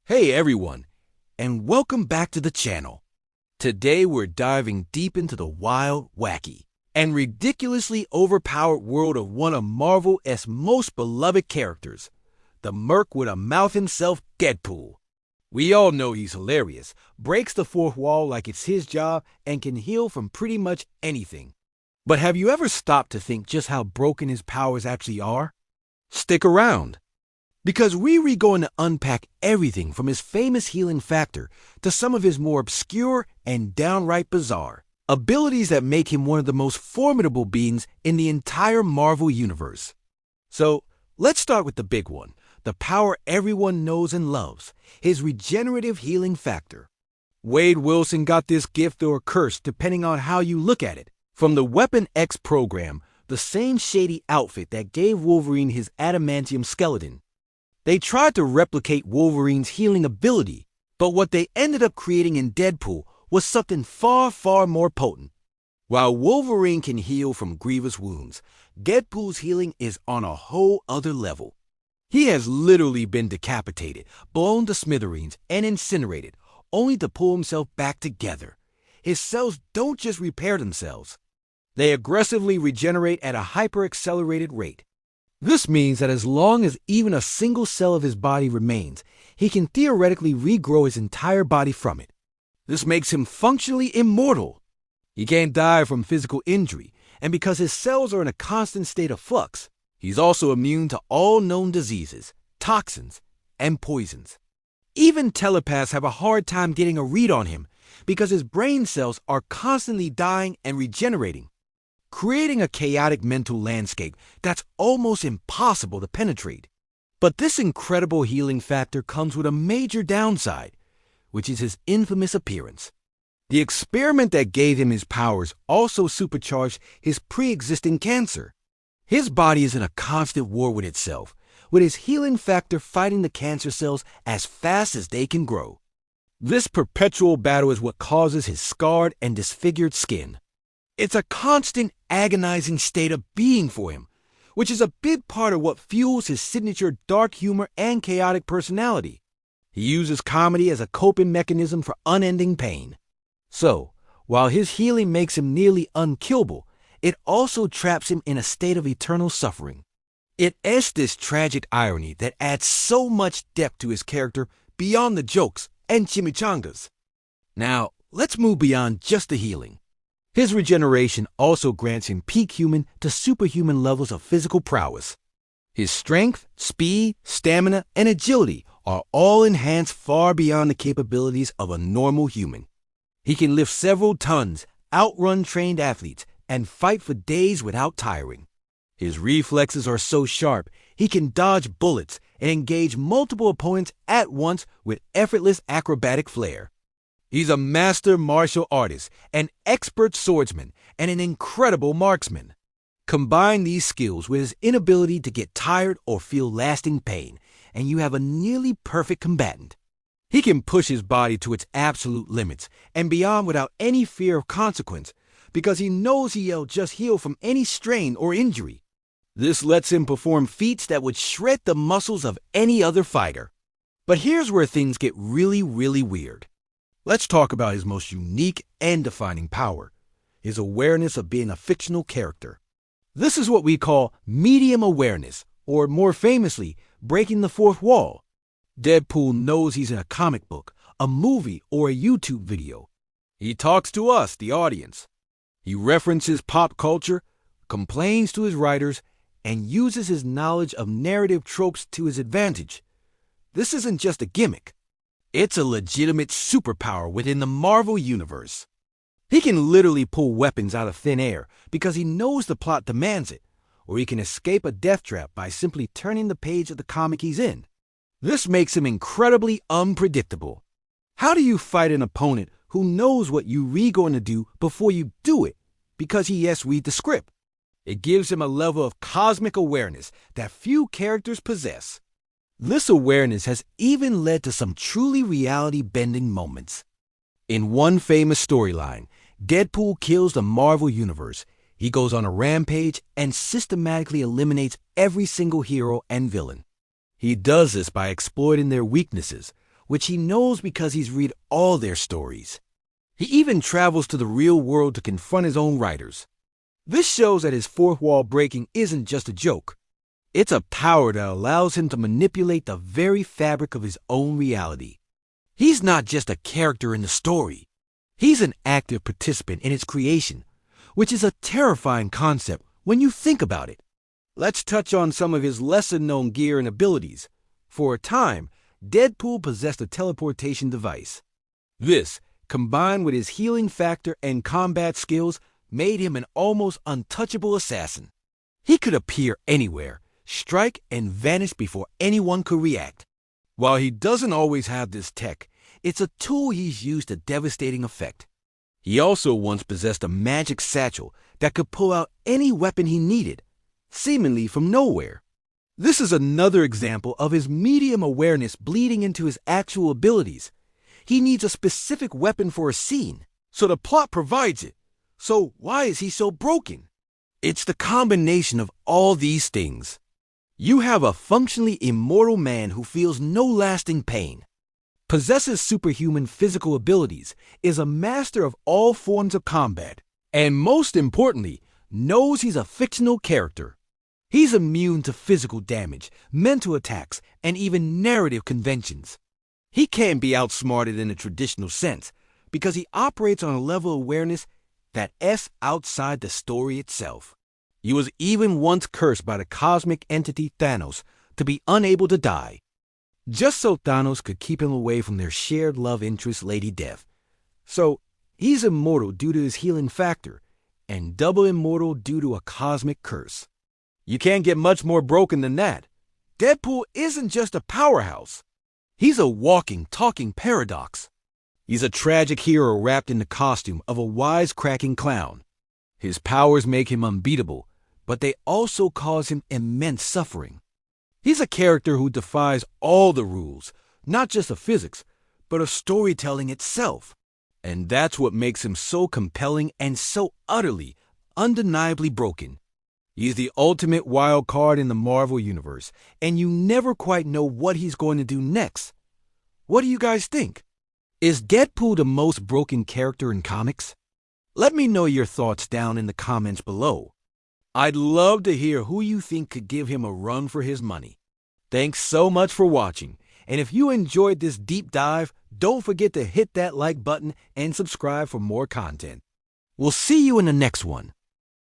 Hey everyone, and welcome back to the channel. Today we're diving deep into the wild, wacky, and ridiculously overpowered world of one of Marvel's most beloved characters, the merc with a mouth himself, Deadpool. We all know he's hilarious, breaks the fourth wall like it's his job, and can heal from pretty much anything. But have you ever stopped to think just how broken his powers actually are? Stick around, because we're going to unpack everything from his famous healing factor to some of his more obscure and downright bizarre abilities that make him one of the most formidable beings in the entire Marvel Universe. So, let's start with the big one, the power everyone knows and loves, his regenerative healing factor. Wade Wilson got this gift or curse depending on how you look at it. From the Weapon X program, the same shady outfit that gave Wolverine his adamantium skeleton. They tried to replicate Wolverine's healing ability, but what they ended up creating in Deadpool was something far, far more potent. While Wolverine can heal from grievous wounds, Deadpool's healing is on a whole other level. He has literally been decapitated, blown to smithereens, and incinerated, only to pull himself back together. His cells don't just repair themselves. They aggressively regenerate at a hyper-accelerated rate. This means that as long as even a single cell of his body remains, he can theoretically regrow his entire body from it. This makes him functionally immortal. He can't die from physical injury, and because his cells are in a constant state of flux, he's also immune to all known diseases, toxins, and poisons. Even telepaths have a hard time getting a read on him because his brain cells are constantly dying and regenerating, creating a chaotic mental landscape that's almost impossible to penetrate. But this incredible healing factor comes with a major downside, which is his infamous appearance. The experiment that gave him his powers also supercharged his pre-existing cancer. His body is in a constant war with itself, with his healing factor fighting the cancer cells as fast as they can grow. This perpetual battle is what causes his scarred and disfigured skin. It's a constant, agonizing state of being for him, which is a big part of what fuels his signature dark humor and chaotic personality. He uses comedy as a coping mechanism for unending pain. So, while his healing makes him nearly unkillable, it also traps him in a state of eternal suffering. It is this tragic irony that adds so much depth to his character beyond the jokes and chimichangas. Now, let's move beyond just the healing. His regeneration also grants him peak human to superhuman levels of physical prowess. His strength, speed, stamina, and agility are all enhanced far beyond the capabilities of a normal human. He can lift several tons, outrun trained athletes, and fight for days without tiring. His reflexes are so sharp, he can dodge bullets and engage multiple opponents at once with effortless acrobatic flair. He's a master martial artist, an expert swordsman, and an incredible marksman. Combine these skills with his inability to get tired or feel lasting pain, and you have a nearly perfect combatant. He can push his body to its absolute limits and beyond without any fear of consequence, because he knows he'll just heal from any strain or injury. This lets him perform feats that would shred the muscles of any other fighter. But here's where things get really, really weird. Let's talk about his most unique and defining power, his awareness of being a fictional character. This is what we call medium awareness, or more famously, breaking the fourth wall. Deadpool knows he's in a comic book, a movie, or a YouTube video. He talks to us, the audience. He references pop culture, complains to his writers, and uses his knowledge of narrative tropes to his advantage. This isn't just a gimmick. It's a legitimate superpower within the Marvel Universe. He can literally pull weapons out of thin air because he knows the plot demands it, or he can escape a death trap by simply turning the page of the comic he's in. This makes him incredibly unpredictable. How do you fight an opponent who knows what you're going to do before you do it because he has read the script? It gives him a level of cosmic awareness that few characters possess. This awareness has even led to some truly reality-bending moments. In one famous storyline, Deadpool kills the Marvel Universe. He goes on a rampage and systematically eliminates every single hero and villain. He does this by exploiting their weaknesses, which he knows because he's read all their stories. He even travels to the real world to confront his own writers. This shows that his fourth wall breaking isn't just a joke. It's a power that allows him to manipulate the very fabric of his own reality. He's not just a character in the story. He's an active participant in its creation, which is a terrifying concept when you think about it. Let's touch on some of his lesser-known gear and abilities. For a time, Deadpool possessed a teleportation device. This, combined with his healing factor and combat skills, made him an almost untouchable assassin. He could appear anywhere, strike, and vanish before anyone could react. While he doesn't always have this tech, it's a tool he's used to devastating effect. He also once possessed a magic satchel that could pull out any weapon he needed, seemingly from nowhere. This is another example of his medium awareness bleeding into his actual abilities. He needs a specific weapon for a scene, so the plot provides it. So why is he so broken? It's the combination of all these things. You have a functionally immortal man who feels no lasting pain, possesses superhuman physical abilities, is a master of all forms of combat, and most importantly, knows he's a fictional character. He's immune to physical damage, mental attacks, and even narrative conventions. He can't be outsmarted in a traditional sense because he operates on a level of awareness that's outside the story itself. He was even once cursed by the cosmic entity Thanos to be unable to die, just so Thanos could keep him away from their shared love interest, Lady Death. So, he's immortal due to his healing factor, and double immortal due to a cosmic curse. You can't get much more broken than that. Deadpool isn't just a powerhouse. He's a walking, talking paradox. He's a tragic hero wrapped in the costume of a wisecracking clown. His powers make him unbeatable, but they also cause him immense suffering. He's a character who defies all the rules, not just of physics, but of storytelling itself. And that's what makes him so compelling and so utterly, undeniably broken. He's the ultimate wild card in the Marvel Universe, and you never quite know what he's going to do next. What do you guys think? Is Deadpool the most broken character in comics? Let me know your thoughts down in the comments below. I'd love to hear who you think could give him a run for his money. Thanks so much for watching, and if you enjoyed this deep dive, don't forget to hit that like button and subscribe for more content. We'll see you in the next one.